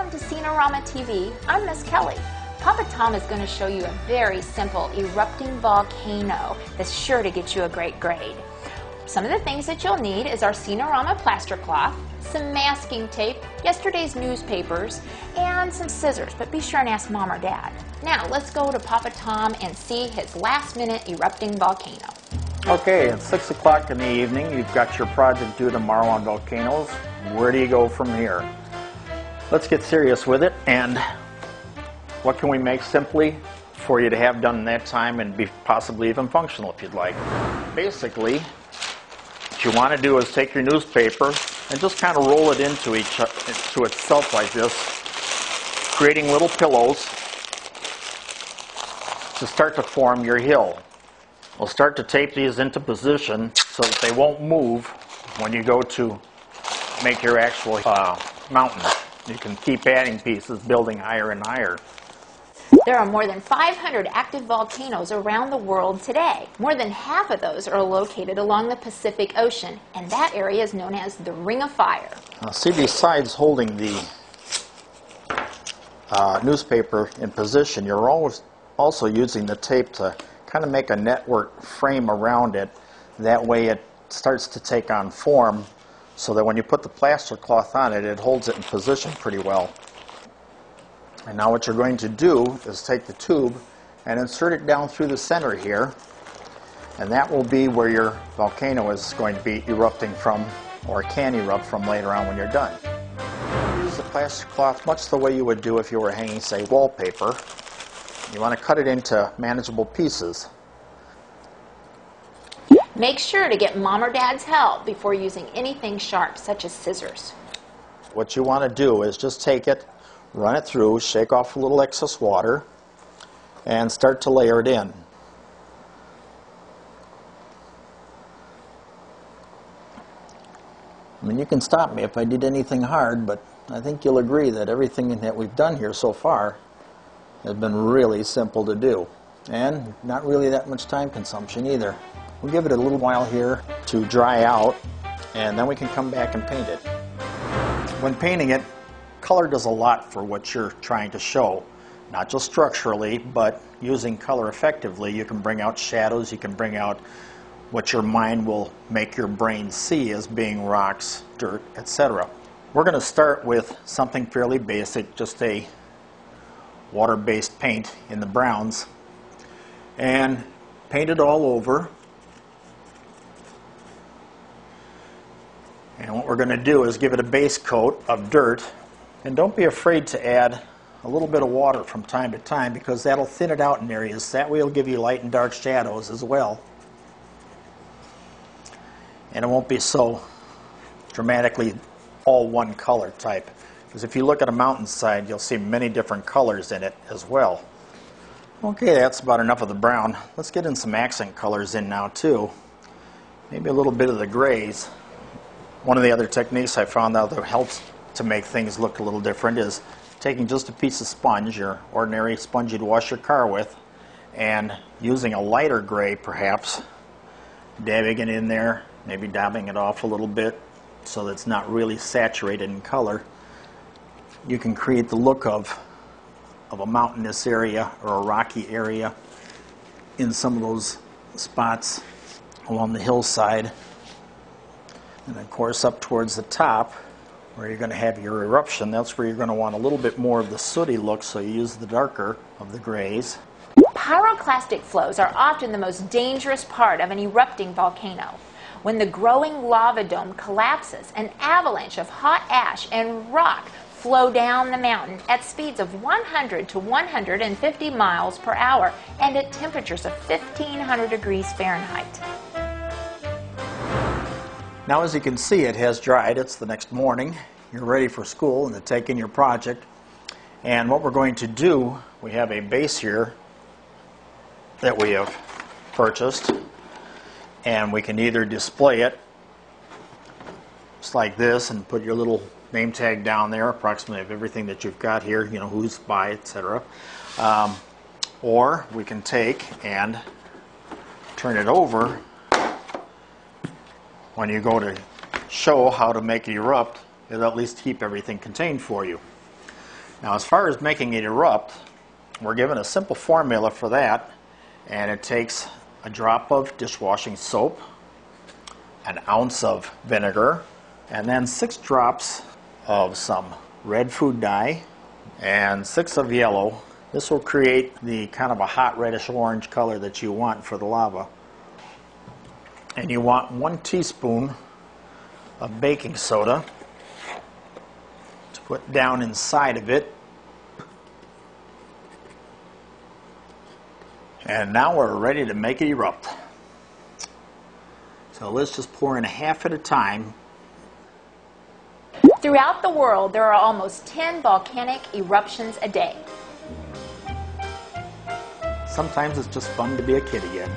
Welcome to Scenorama TV. I'm Miss Kelly. Papa Tom is going to show you a very simple erupting volcano that's sure to get you a great grade. Some of the things that you'll need is our Scenorama plaster cloth, some masking tape, yesterday's newspapers, and some scissors, but be sure and ask Mom or Dad. Now let's go to Papa Tom and see his last-minute erupting volcano. Okay, it's 6 o'clock in the evening. You've got your project due tomorrow on volcanoes. Where do you go from here? Let's get serious with it, and what can we make simply for you to have done in that time and be possibly even functional if you'd like. Basically, what you want to do is take your newspaper and just kind of roll it into itself like this, creating little pillows to start to form your hill. We'll start to tape these into position so that they won't move when you go to make your actual mountain. You can keep adding pieces, building higher and higher. There are more than 500 active volcanoes around the world today. More than half of those are located along the Pacific Ocean, and that area is known as the Ring of Fire. Now, see, besides holding the newspaper in position, you're also using the tape to kind of make a network frame around it. That way it starts to take on form, so that when you put the plaster cloth on it, it holds it in position pretty well. And now what you're going to do is take the tube and insert it down through the center here, and that will be where your volcano is going to be erupting from, or can erupt from later on when you're done. Use the plaster cloth much the way you would do if you were hanging, say, wallpaper. You want to cut it into manageable pieces. Make sure to get Mom or Dad's help before using anything sharp, such as scissors. What you want to do is just take it, run it through, shake off a little excess water, and start to layer it in. I mean, you can stop me if I did anything hard, but I think you'll agree that everything that we've done here so far has been really simple to do, and not really that much time consumption either. We'll give it a little while here to dry out, and then we can come back and paint it. When painting it, color does a lot for what you're trying to show. Not just structurally, but using color effectively, you can bring out shadows, you can bring out what your mind will make your brain see as being rocks, dirt, etc. We're going to start with something fairly basic, just a water-based paint in the browns, and paint it all over. And what we're going to do is give it a base coat of dirt, and don't be afraid to add a little bit of water from time to time, because that'll thin it out in areas. That way it'll give you light and dark shadows as well, and it won't be so dramatically all one color type, because if you look at a mountainside, you'll see many different colors in it as well. Okay, that's about enough of the brown. Let's get in some accent colors in now too. Maybe a little bit of the grays. One of the other techniques I found out that helps to make things look a little different is taking just a piece of sponge, your ordinary sponge you'd wash your car with, and using a lighter gray perhaps, dabbing it in there, maybe dabbing it off a little bit so that it's not really saturated in color. You can create the look of a mountainous area or a rocky area in some of those spots along the hillside. And of course up towards the top where you're going to have your eruption, that's where you're going to want a little bit more of the sooty look, so you use the darker of the grays. Pyroclastic flows are often the most dangerous part of an erupting volcano. When the growing lava dome collapses, an avalanche of hot ash and rock flow down the mountain at speeds of 100 to 150 miles per hour and at temperatures of 1,500 degrees Fahrenheit. Now, as you can see, it has dried. It's the next morning. You're ready for school and to take in your project. And what we're going to do, we have a base here that we have purchased, and we can either display it just like this and put your little name tag down there, approximately of everything that you've got here, you know, who's by, etc. Or we can take and turn it over. When you go to show how to make it erupt, it'll at least keep everything contained for you. Now as far as making it erupt, we're given a simple formula for that, and it takes a drop of dishwashing soap, an ounce of vinegar, and then 6 drops of some red food dye and 6 of yellow. This will create the kind of a hot reddish orange color that you want for the lava. And you want 1 teaspoon of baking soda to put down inside of it. And now we're ready to make it erupt. So let's just pour in a half at a time. Throughout the world, there are almost 10 volcanic eruptions a day. Sometimes it's just fun to be a kid again.